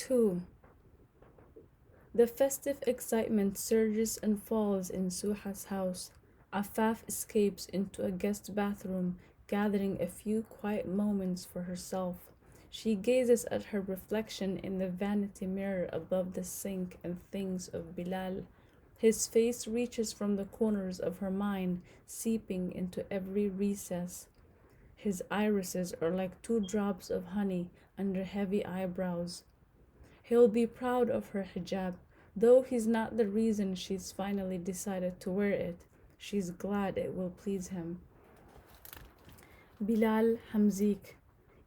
2. The festive excitement surges and falls in Suha's house. Afaf escapes into a guest bathroom, gathering a few quiet moments for herself. She gazes at her reflection in the vanity mirror above the sink and thinks of Bilal. His face reaches from the corners of her mind, seeping into every recess. His irises are like two drops of honey under heavy eyebrows. He'll be proud of her hijab, though he's not the reason she's finally decided to wear it. She's glad it will please him. Bilal Hamzik,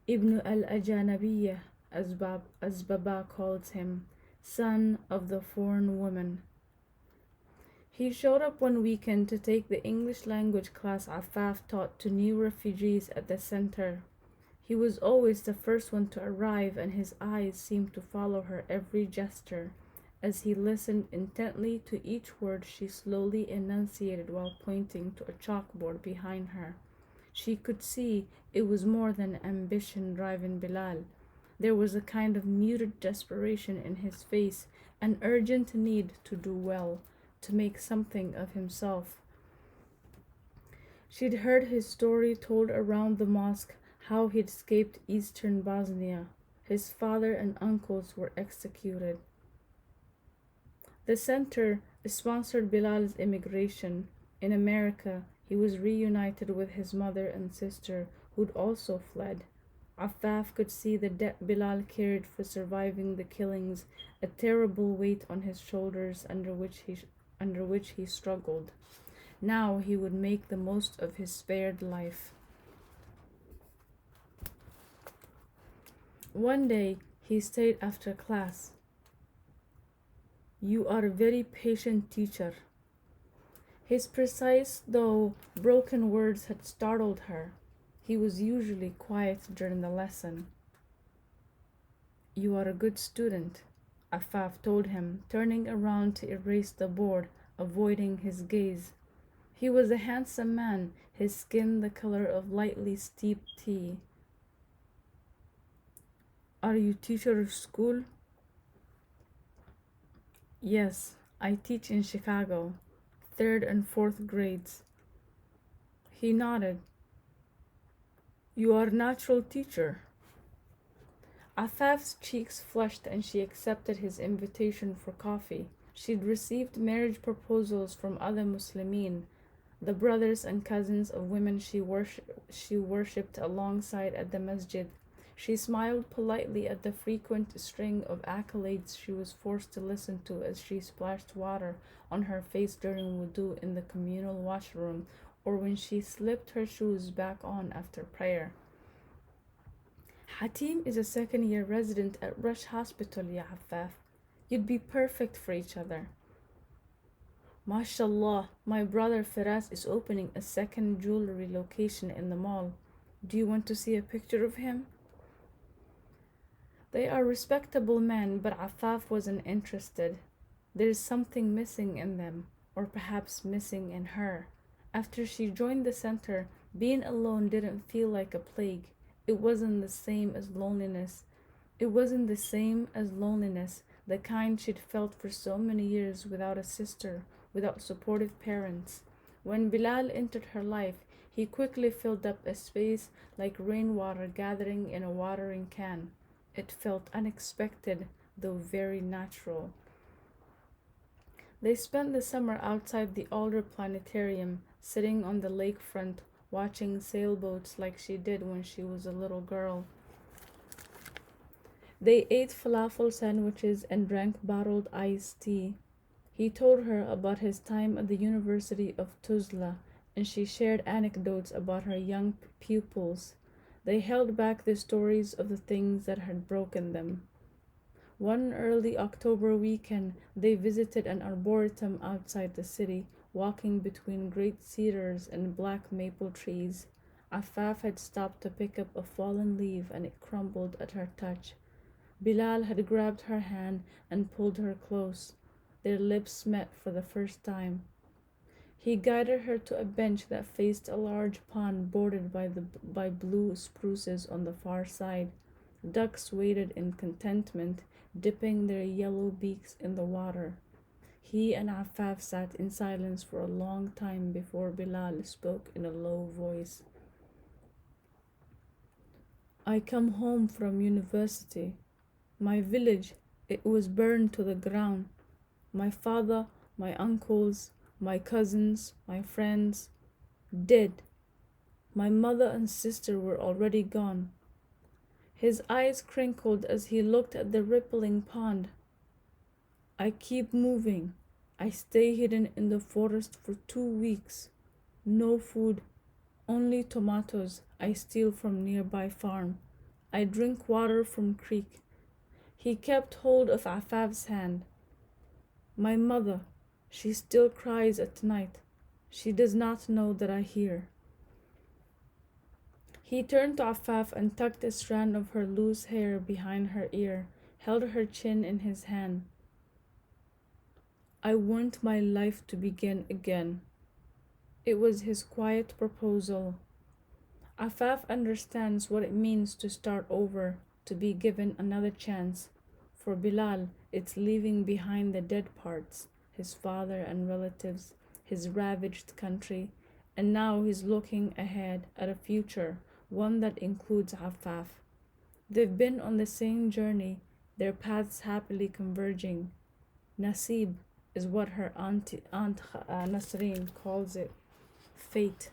Ibn al-Ajanabiyah, as Baba calls him, son of the foreign woman. He showed up one weekend to take the English language class Afaf taught to new refugees at the center. He was always the first one to arrive, and his eyes seemed to follow her every gesture as he listened intently to each word she slowly enunciated while pointing to a chalkboard behind her. She could see it was more than ambition driving Bilal. There was a kind of muted desperation in his face, an urgent need to do well, to make something of himself. She'd heard his story told around the mosque, how he'd escaped eastern Bosnia. His father and uncles were executed. The center sponsored Bilal's immigration. In America, he was reunited with his mother and sister, who'd also fled. Affaf could see the debt Bilal carried for surviving the killings, a terrible weight on his shoulders under which he struggled. Now he would make the most of his spared life. One day he stayed after class. "You are a very patient teacher." His precise, though broken words had startled her. He was usually quiet during the lesson. "You are a good student," Affaf told him, turning around to erase the board, avoiding his gaze. He was a handsome man, his skin the color of lightly steeped tea. "Are you teacher of school?" "Yes, I teach in Chicago, 3rd and 4th grades." He nodded. "You are natural teacher." Afaf's cheeks flushed and she accepted his invitation for coffee. She'd received marriage proposals from other Muslimin, the brothers and cousins of women she worshipped alongside at the masjid. She smiled politely at the frequent string of accolades she was forced to listen to as she splashed water on her face during wudu in the communal washroom, or when she slipped her shoes back on after prayer. "Hatim is a second-year resident at Rush Hospital, ya Affaf. You'd be perfect for each other." "MashaAllah, my brother Firas is opening a second jewelry location in the mall. Do you want to see a picture of him?" They are respectable men, but Affaf wasn't interested. There's something missing in them, or perhaps missing in her. After she joined the center, being alone didn't feel like a plague. It wasn't the same as loneliness. The kind she'd felt for so many years without a sister, without supportive parents. When Bilal entered her life, he quickly filled up a space like rainwater gathering in a watering can. It felt unexpected, though very natural. They spent the summer outside the Alder Planetarium, sitting on the lakefront, watching sailboats like she did when she was a little girl. They ate falafel sandwiches and drank bottled iced tea. He told her about his time at the University of Tuzla, and she shared anecdotes about her young pupils. They held back the stories of the things that had broken them. One early October weekend, they visited an arboretum outside the city, walking between great cedars and black maple trees. Affaf had stopped to pick up a fallen leaf and it crumbled at her touch. Bilal had grabbed her hand and pulled her close. Their lips met for the first time. He guided her to a bench that faced a large pond bordered by blue spruces on the far side. Ducks waited in contentment, dipping their yellow beaks in the water. He and Affaf sat in silence for a long time before Bilal spoke in a low voice. I come home from university. My village, it was burned to the ground. My father, my uncles, my cousins, my friends, dead. My mother and sister were already gone. His eyes crinkled as he looked at the rippling pond. I keep moving. I stay hidden in the forest for 2 weeks. No food, only tomatoes I steal from nearby farm. I drink water from creek. He kept hold of Afaf's hand. My mother, she still cries at night. She does not know that I hear. He turned to Afaf and tucked a strand of her loose hair behind her ear, held her chin in his hand. I want my life to begin again. It was his quiet proposal. Afaf understands what it means to start over, to be given another chance. For Bilal, it's leaving behind the dead parts, his father and relatives, his ravaged country, and now he's looking ahead at a future, one that includes Afaf. They've been on the same journey, their paths happily converging. Nasib is what her aunt Nasreen calls it, fate.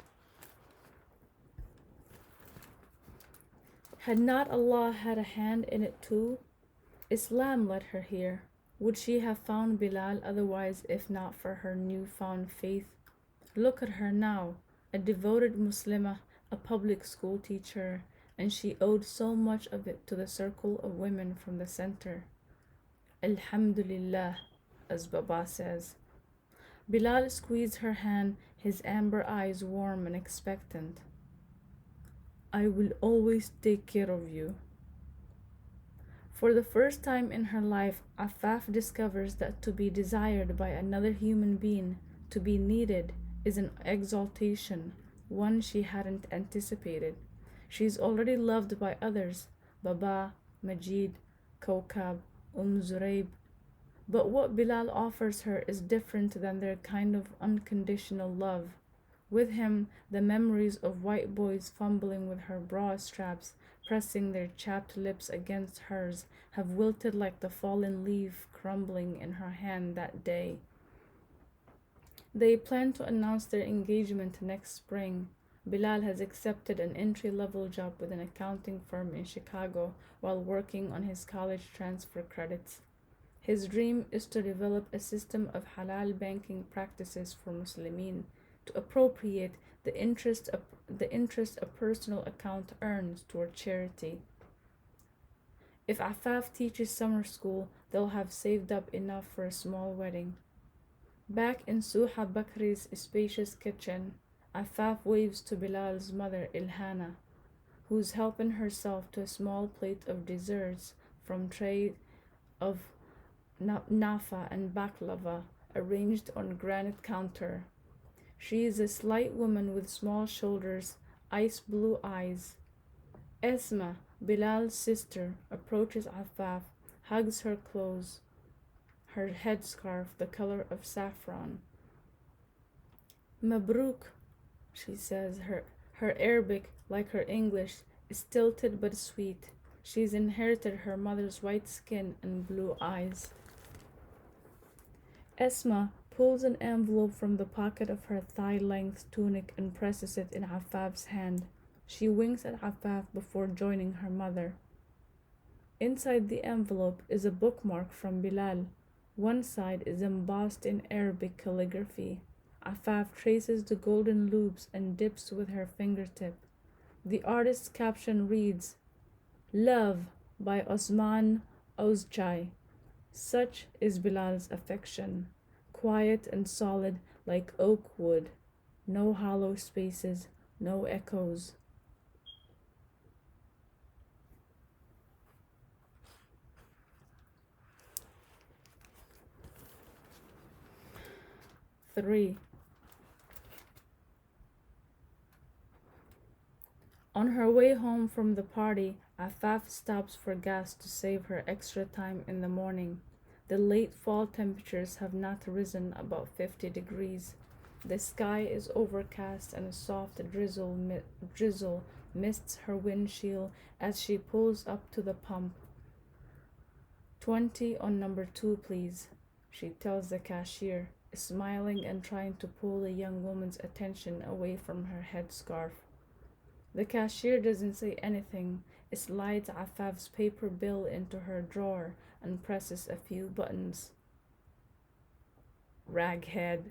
Had not Allah had a hand in it too? Islam led her here. Would she have found Bilal otherwise if not for her newfound faith? Look at her now, a devoted Muslimah, a public school teacher, and she owed so much of it to the circle of women from the center. Alhamdulillah, as Baba says. Bilal squeezed her hand, his amber eyes warm and expectant. I will always take care of you. For the first time in her life, Afaf discovers that to be desired by another human being, to be needed, is an exaltation, one she hadn't anticipated. She's already loved by others, Baba, Majid, Kawkab, Zuraib. But what Bilal offers her is different than their kind of unconditional love. With him, the memories of white boys fumbling with her bra straps, pressing their chapped lips against hers, have wilted like the fallen leaf crumbling in her hand that day. They plan to announce their engagement next spring. Bilal has accepted an entry-level job with an accounting firm in Chicago while working on his college transfer credits. His dream is to develop a system of halal banking practices for Muslimin, to appropriate the interest a personal account earns toward charity. If Afaf teaches summer school, they'll have saved up enough for a small wedding. Back in Suha Bakri's spacious kitchen, Afaf waves to Bilal's mother Ilhana, who's helping herself to a small plate of desserts from tray of nafa and baklava arranged on granite counter. She is a slight woman with small shoulders, ice blue eyes. Esma, Bilal's sister, approaches Afaf, hugs her close, her headscarf the color of saffron. Mabruk, she says, her Arabic, like her English, is tilted but sweet. She's inherited her mother's white skin and blue eyes. Esma pulls an envelope from the pocket of her thigh-length tunic and presses it in Afaf's hand. She winks at Afaf before joining her mother. Inside the envelope is a bookmark from Bilal. One side is embossed in Arabic calligraphy. Afaf traces the golden loops and dips with her fingertip. The artist's caption reads, Love by Osman Ozchai. Such is Bilal's affection, quiet and solid like oak wood, no hollow spaces, no echoes. Three. On her way home from the party, Afaf stops for gas to save her extra time in the morning. The late fall temperatures have not risen above 50 degrees. The sky is overcast and a soft drizzle mists her windshield as she pulls up to the pump. 20 on number 2, please, she tells the cashier, smiling and trying to pull the young woman's attention away from her headscarf. The cashier doesn't say anything, slides Afaf's paper bill into her drawer and presses a few buttons. Raghead.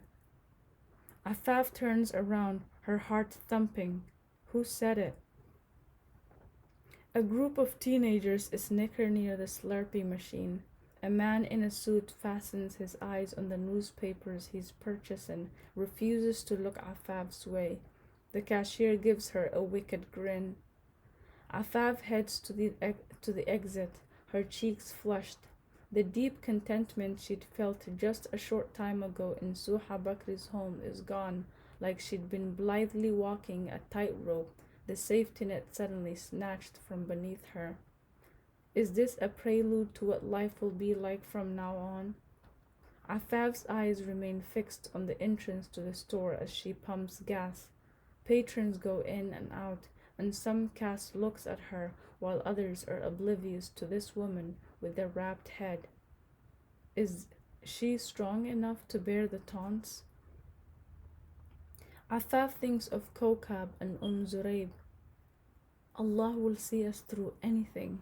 Afaf turns around, her heart thumping. Who said it? A group of teenagers snicker near the Slurpee machine. A man in a suit fastens his eyes on the newspapers he's purchasing, refuses to look Afaf's way. The cashier gives her a wicked grin. Afaf heads to the exit, her cheeks flushed. The deep contentment she'd felt just a short time ago in Suha Bakri's home is gone, like she'd been blithely walking a tightrope, the safety net suddenly snatched from beneath her. Is this a prelude to what life will be like from now on? Afaf's eyes remain fixed on the entrance to the store as she pumps gas. Patrons go in and out, and some cast looks at her while others are oblivious to this woman with the wrapped head. Is she strong enough to bear the taunts? Afaf thinks of Kokab and Zurayb. Allah will see us through anything.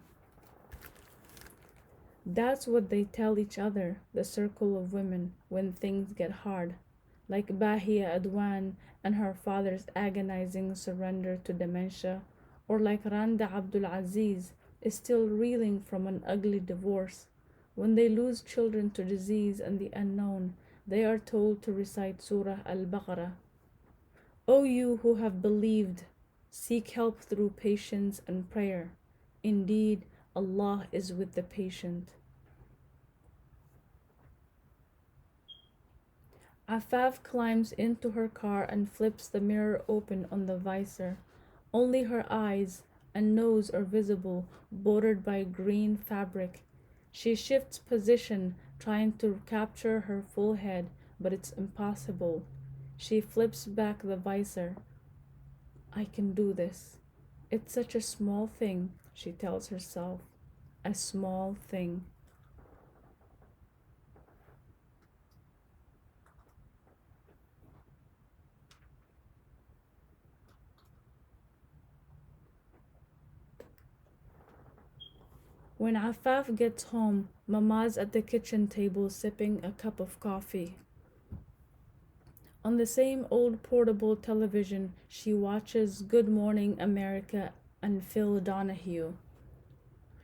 That's what they tell each other, the circle of women, when things get hard. Like Bahia Adwan and her father's agonizing surrender to dementia, or like Randa Abdul Aziz is still reeling from an ugly divorce. When they lose children to disease and the unknown, they are told to recite Surah Al-Baqarah. O you who have believed, seek help through patience and prayer. Indeed, Allah is with the patient. Afaf climbs into her car and flips the mirror open on the visor. Only her eyes and nose are visible, bordered by green fabric. She shifts position, trying to capture her full head, but it's impossible. She flips back the visor. I can do this. It's such a small thing, she tells herself. A small thing. When Afaf gets home, Mama's at the kitchen table sipping a cup of coffee. On the same old portable television, she watches Good Morning America and Phil Donahue.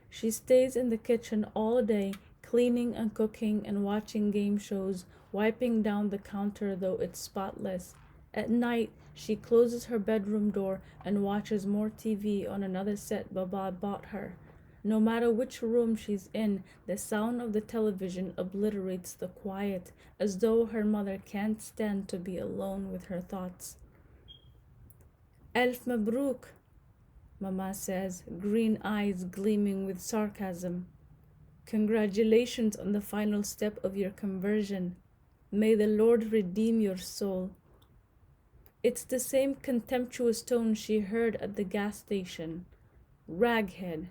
She stays in the kitchen all day, cleaning and cooking and watching game shows, wiping down the counter though it's spotless. At night, she closes her bedroom door and watches more TV on another set Baba bought her. No matter which room she's in, the sound of the television obliterates the quiet, as though her mother can't stand to be alone with her thoughts. Elf Mabruk, Mama says, green eyes gleaming with sarcasm. Congratulations on the final step of your conversion. May the Lord redeem your soul. It's the same contemptuous tone she heard at the gas station. Raghead.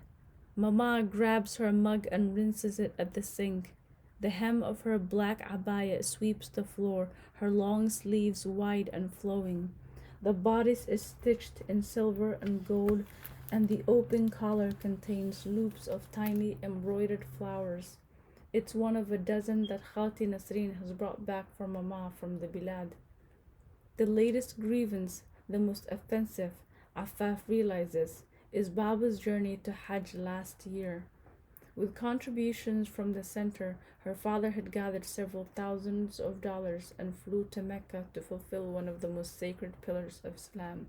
Mama grabs her mug and rinses it at the sink. The hem of her black abaya sweeps the floor, her long sleeves wide and flowing. The bodice is stitched in silver and gold, and the open collar contains loops of tiny embroidered flowers. It's one of a dozen that Khati Nasreen has brought back for Mama from the Bilad. The latest grievance, the most offensive, Afaf realizes, is Baba's journey to Hajj last year. With contributions from the center, her father had gathered several thousands of dollars and flew to Mecca to fulfill one of the most sacred pillars of Islam.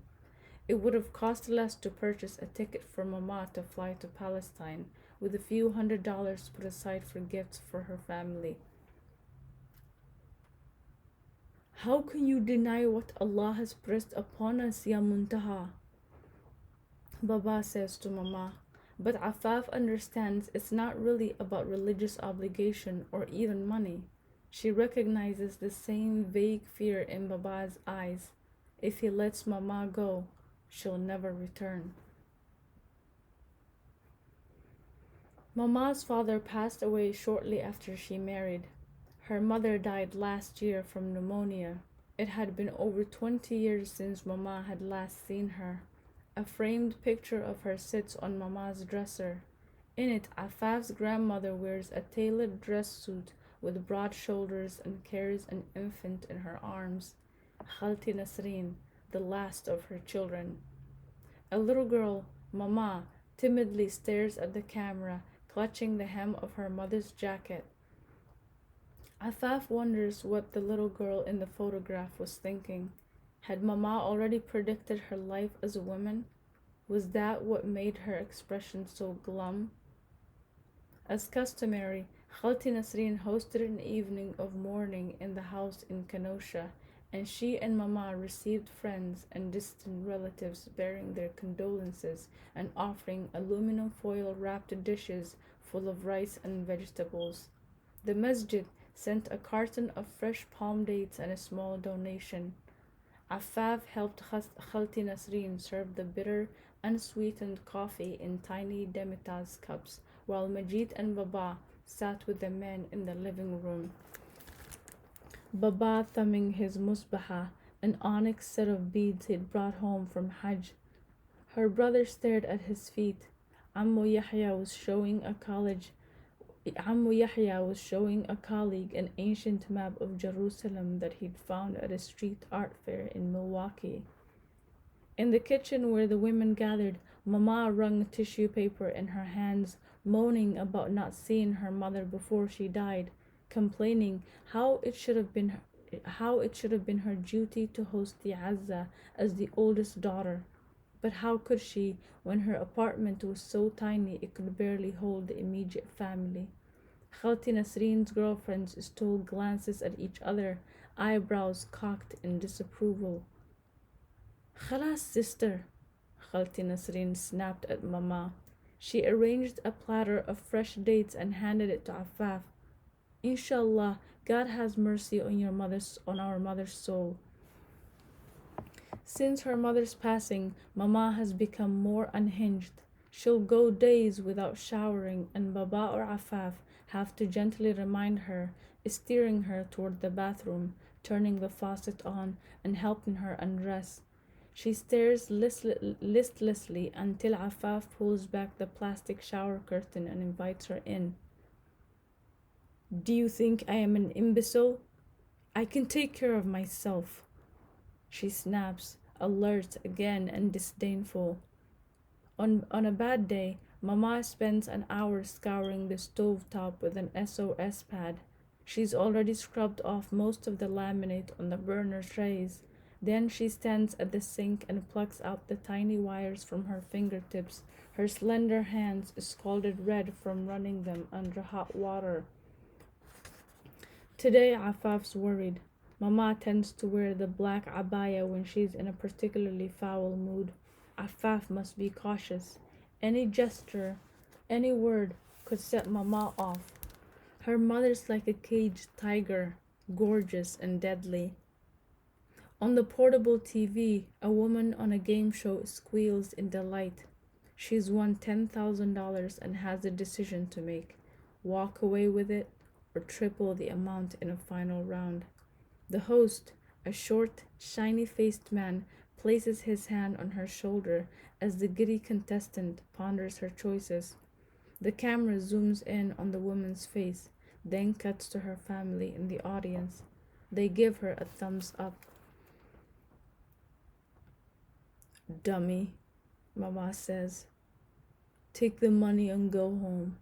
It would have cost less to purchase a ticket for Mama to fly to Palestine, with a few $100s put aside for gifts for her family. How can you deny what Allah has pressed upon us, Ya Muntaha? Baba says to Mama, But Afaf understands it's not really about religious obligation or even money. She recognizes the same vague fear in Baba's eyes. If he lets Mama go, she'll never return. Mama's father passed away shortly after she married. Her mother died last year from pneumonia. It had been over 20 years since Mama had last seen her. A framed picture of her sits on Mama's dresser. In it, Afaf's grandmother wears a tailored dress suit with broad shoulders and carries an infant in her arms. Khalti Nasreen, the last of her children. A little girl, Mama, timidly stares at the camera, clutching the hem of her mother's jacket. Afaf wonders what the little girl in the photograph was thinking. Had Mama already predicted her life as a woman? Was that what made her expression so glum? As customary, Khalti Nasreen hosted an evening of mourning in the house in Kenosha, and she and Mama received friends and distant relatives bearing their condolences and offering aluminum foil wrapped dishes full of rice and vegetables. The masjid sent a carton of fresh palm dates and a small donation. Afaf helped Khalti Nasreen serve the bitter, unsweetened coffee in tiny Demitaz cups, while Majid and Baba sat with the men in the living room. Baba thumbing his musbaha, an onyx set of beads he'd brought home from Hajj. Her brother stared at his feet. Ammu Yahya was showing a colleague an ancient map of Jerusalem that he'd found at a street art fair in Milwaukee. In the kitchen where the women gathered, Mama wrung tissue paper in her hands, moaning about not seeing her mother before she died, complaining how it should have been her duty to host the Azza as the oldest daughter. But how could she, when her apartment was so tiny it could barely hold the immediate family? Khalti Nasreen's girlfriends stole glances at each other, eyebrows cocked in disapproval. "Khalas, sister," Khalti Nasreen snapped at Mama. She arranged a platter of fresh dates and handed it to Afaf. "Inshallah, God has mercy on our mother's soul." Since her mother's passing, Mama has become more unhinged. She'll go days without showering, and Baba or Afaf have to gently remind her, steering her toward the bathroom, turning the faucet on, and helping her undress. She stares listlessly until Afaf pulls back the plastic shower curtain and invites her in. "Do you think I am an imbecile? I can take care of myself," she snaps, alert again and disdainful. On a bad day, Mama spends an hour scouring the stovetop with an SOS pad. She's already scrubbed off most of the laminate on the burner trays. Then she stands at the sink and plucks out the tiny wires from her fingertips, her slender hands scalded red from running them under hot water. Today, Afaf's worried. Mama tends to wear the black abaya when she's in a particularly foul mood. Afaf must be cautious. Any gesture, any word could set Mama off. Her mother's like a caged tiger, gorgeous and deadly. On the portable TV, a woman on a game show squeals in delight. She's won $10,000 and has a decision to make: walk away with it or triple the amount in a final round. The host, a short, shiny-faced man, places his hand on her shoulder as the giddy contestant ponders her choices. The camera zooms in on the woman's face, then cuts to her family in the audience. They give her a thumbs up. "Dummy," Mama says. "Take the money and go home."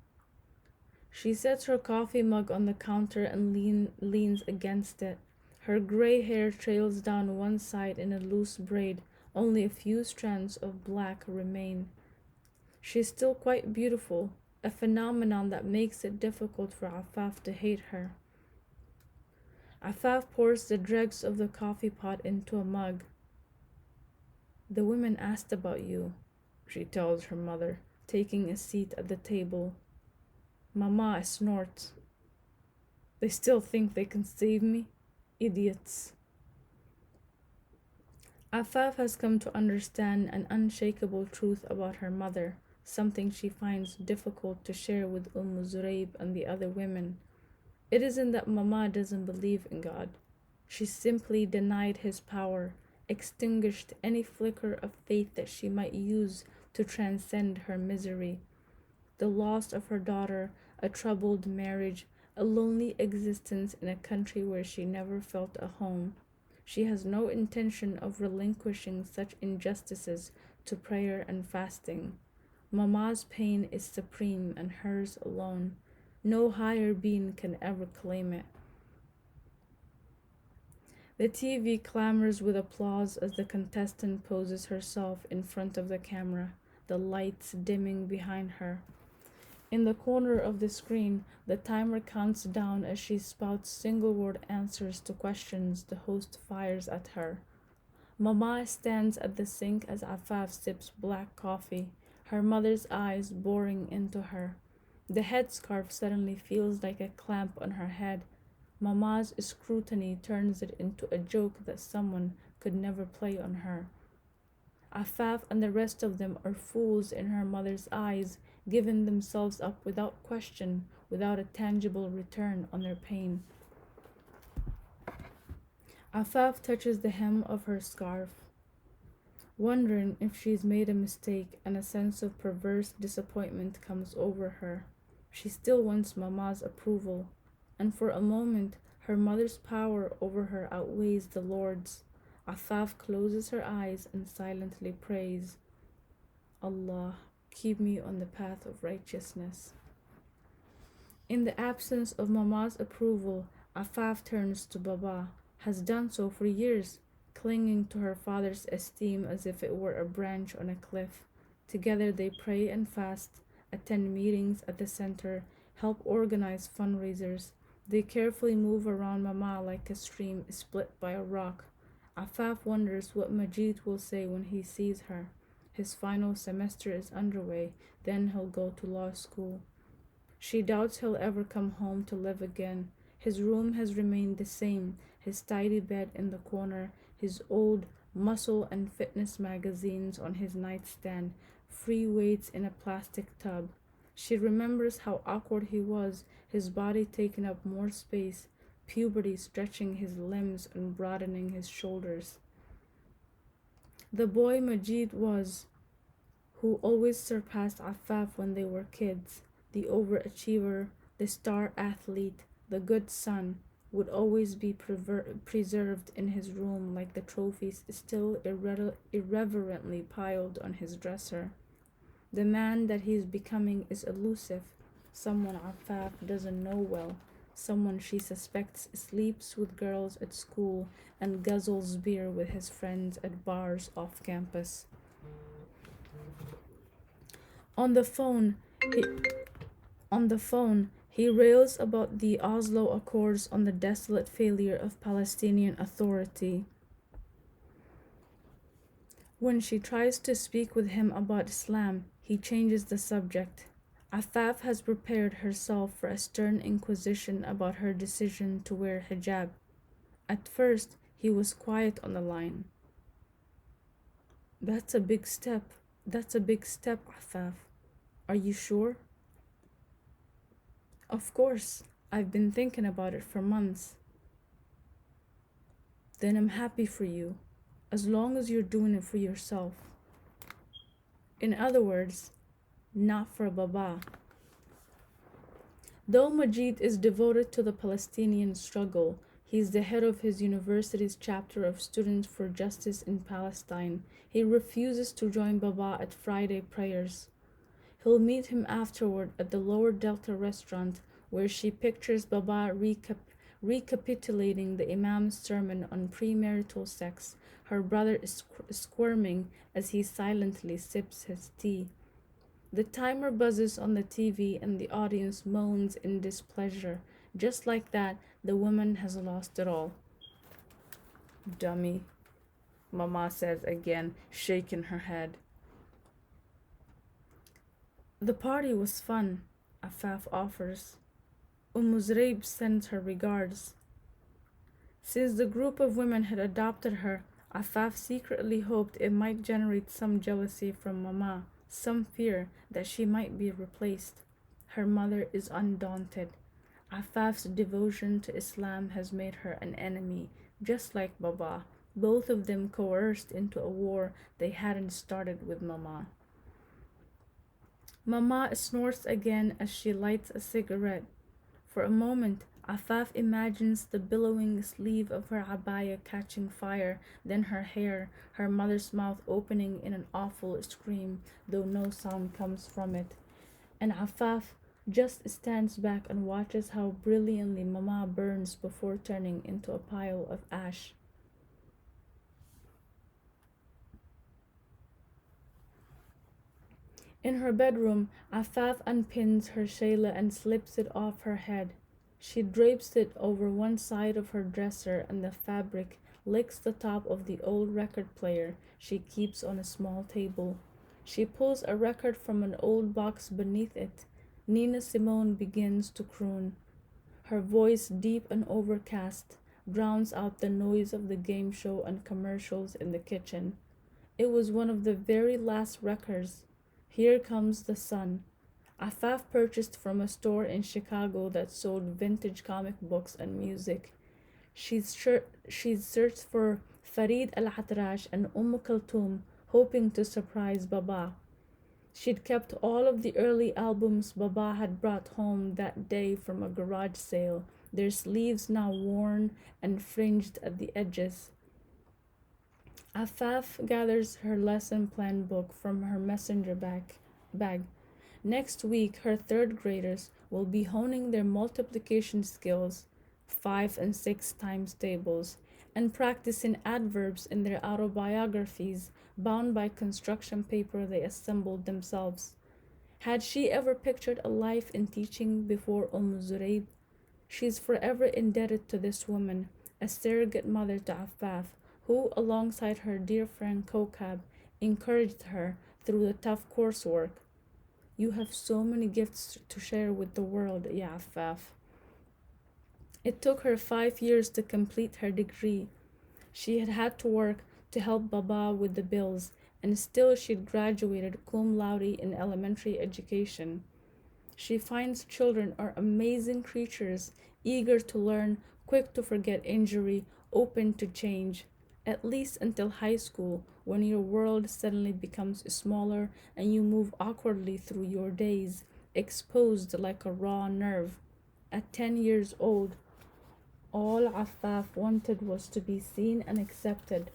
She sets her coffee mug on the counter and leans against it. Her gray hair trails down one side in a loose braid. Only a few strands of black remain. She's still quite beautiful, a phenomenon that makes it difficult for Afaf to hate her. Afaf pours the dregs of the coffee pot into a mug. "The women asked about you," she tells her mother. taking a seat at the table. Mama snorts. They still think they can save me? Idiots. Afaf has come to understand an unshakable truth about her mother, something she finds difficult to share with Zurayb and the other women. It isn't that Mama doesn't believe in God. She simply denied his power, extinguished any flicker of faith that she might use to transcend her misery. The loss of her daughter, a troubled marriage, a lonely existence in a country where she never felt a home. She has no intention of relinquishing such injustices to prayer and fasting. Mama's pain is supreme and hers alone. No higher being can ever claim it. The TV clamors with applause as the contestant poses herself in front of the camera, the lights dimming behind her. In the corner of the screen, the timer counts down as she spouts single-word answers to questions the host fires at her. Mama stands at the sink as Afaf sips black coffee, her mother's eyes boring into her. The headscarf suddenly feels like a clamp on her head. Mama's scrutiny turns it into a joke that someone could never play on her. Afaf and the rest of them are fools in her mother's eyes, giving themselves up without question, without a tangible return on their pain. Afaf touches the hem of her scarf, wondering if she's made a mistake, and a sense of perverse disappointment comes over her. She still wants Mama's approval, and for a moment her mother's power over her outweighs the Lord's. Afaf closes her eyes and silently prays, Allah, keep me on the path of righteousness. In the absence of Mama's approval, Afaf turns to Baba, has done so for years, clinging to her father's esteem as if it were a branch on a cliff. Together they pray and fast, attend meetings at the center, help organize fundraisers. They carefully move around Mama like a stream split by a rock. Afaf wonders what Majid will say when he sees her. His final semester is underway, then he'll go to law school. She doubts he'll ever come home to live again. His room has remained the same, his tidy bed in the corner, his old muscle and fitness magazines on his nightstand, free weights in a plastic tub. She remembers how awkward he was, his body taking up more space, puberty stretching his limbs and broadening his shoulders. The boy Majid was, who always surpassed Afaf when they were kids, the overachiever, the star athlete, the good son, would always be preserved in his room like the trophies still irreverently piled on his dresser. The man that he's becoming is elusive, someone Afaf doesn't know well, someone she suspects sleeps with girls at school and guzzles beer with his friends at bars off campus. On the phone, he, on the phone, he rails about the Oslo Accords on the desolate failure of Palestinian Authority. When she tries to speak with him about Islam, he changes the subject. Afaf has prepared herself for a stern inquisition about her decision to wear hijab. At first, he was quiet on the line. That's a big step. That's a big step, Afaf. Are you sure? Of course. I've been thinking about it for months. Then I'm happy for you, as long as you're doing it for yourself. In other words, not for Baba. Though Majid is devoted to the Palestinian struggle, he is the head of his university's chapter of Students for Justice in Palestine. He refuses to join Baba at Friday prayers. He'll meet him afterward at the Lower Delta restaurant, where she pictures Baba recapitulating the Imam's sermon on premarital sex. Her brother is squirming as he silently sips his tea. The timer buzzes on the TV and the audience moans in displeasure. Just like that, the woman has lost it all. Dummy, Mama says again, shaking her head. The party was fun, Afaf offers. Zuraib sends her regards. Since the group of women had adopted her, Afaf secretly hoped it might generate some jealousy from Mama, some fear that she might be replaced. Her mother is undaunted. Afaf's devotion to Islam has made her an enemy, just like Baba, both of them coerced into a war they hadn't started with Mama. Mama snorts again as she lights a cigarette. For a moment, Afaf imagines the billowing sleeve of her abaya catching fire, then her hair, her mother's mouth opening in an awful scream, though no sound comes from it. And Afaf just stands back and watches how brilliantly Mama burns before turning into a pile of ash. In her bedroom, Afaf unpins her shayla and slips it off her head. She drapes it over one side of her dresser and the fabric licks the top of the old record player she keeps on a small table. She pulls a record from an old box beneath it. Nina Simone begins to croon. Her voice, deep and overcast, drowns out the noise of the game show and commercials in the kitchen. It was one of the very last records. Here Comes the Sun. Afaf purchased from a store in Chicago that sold vintage comic books and music. She'd searched for Farid Al Atrash and Kulthum, hoping to surprise Baba. She'd kept all of the early albums Baba had brought home that day from a garage sale, their sleeves now worn and fringed at the edges. Afaf gathers her lesson plan book from her messenger bag. Next week, her third graders will be honing their multiplication skills, 5 and 6 times tables, and practicing adverbs in their autobiographies bound by construction paper they assembled themselves. Had she ever pictured a life in teaching before Zuraib? She's forever indebted to this woman, a surrogate mother to Afaf, who, alongside her dear friend Kokab, encouraged her through the tough coursework. You have so many gifts to share with the world, Ya Afaf. It took her 5 years to complete her degree. She had had to work to help Baba with the bills, and still she'd graduated cum laude in elementary education. She finds children are amazing creatures, eager to learn, quick to forget injury, open to change. At least until high school, when your world suddenly becomes smaller and you move awkwardly through your days, exposed like a raw nerve. At 10 years old, all Affaf wanted was to be seen and accepted,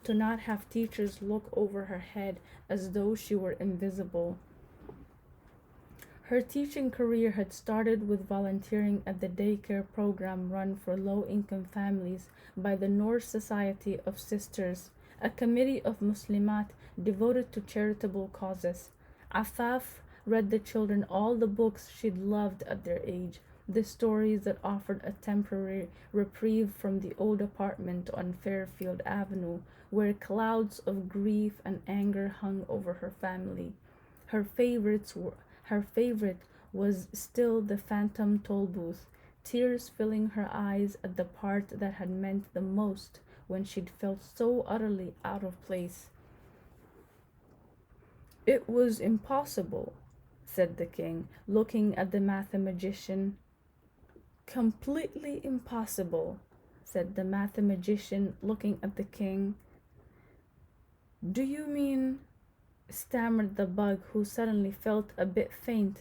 to not have teachers look over her head as though she were invisible. Her teaching career had started with volunteering at the daycare program run for low-income families by the Noor Society of Sisters, a committee of Muslimat devoted to charitable causes. Afaf read the children all the books she'd loved at their age, the stories that offered a temporary reprieve from the old apartment on Fairfield Avenue, where clouds of grief and anger hung over her family. Her favorites were Her favorite was still the phantom toll booth, tears filling her eyes at the part that had meant the most when she'd felt so utterly out of place. It was impossible, said the king, looking at the mathematician. Completely impossible, said the mathematician, looking at the king. Do you mean, stammered the bug, who suddenly felt a bit faint.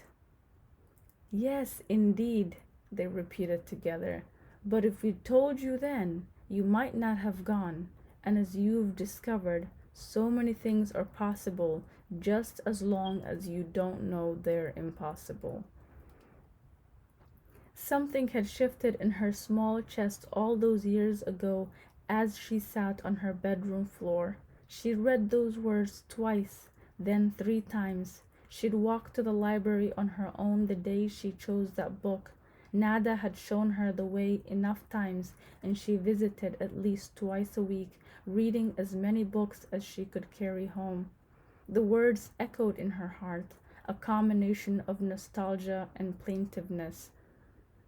Yes, indeed, they repeated together. But if we told you then, you might not have gone. And as you've discovered, so many things are possible just as long as you don't know they're impossible. Something had shifted in her small chest all those years ago as she sat on her bedroom floor. She read those words twice, then 3 times. She'd walked to the library on her own the day she chose that book. Nada had shown her the way enough times, and she visited at least twice a week, reading as many books as she could carry home. The words echoed in her heart, a combination of nostalgia and plaintiveness.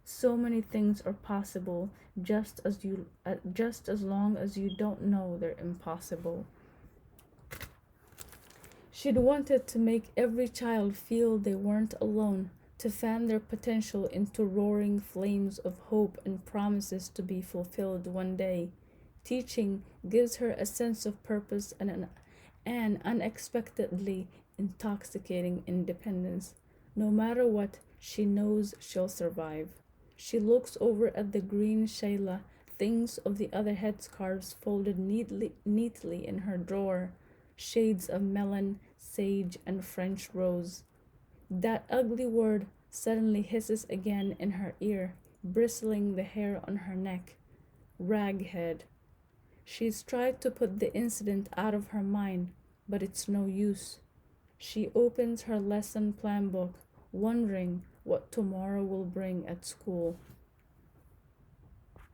So many things are possible just as long as you don't know they're impossible. She'd wanted to make every child feel they weren't alone, to fan their potential into roaring flames of hope and promises to be fulfilled one day. Teaching gives her a sense of purpose and an unexpectedly intoxicating independence. No matter what, she knows she'll survive. She looks over at the green Shayla, thinks of the other headscarves folded neatly in her drawer, shades of melon, sage, and French rose. That ugly word suddenly hisses again in her ear, bristling the hair on her neck. Raghead. She's tried to put the incident out of her mind, but it's no use. She opens her lesson plan book, wondering what tomorrow will bring at school.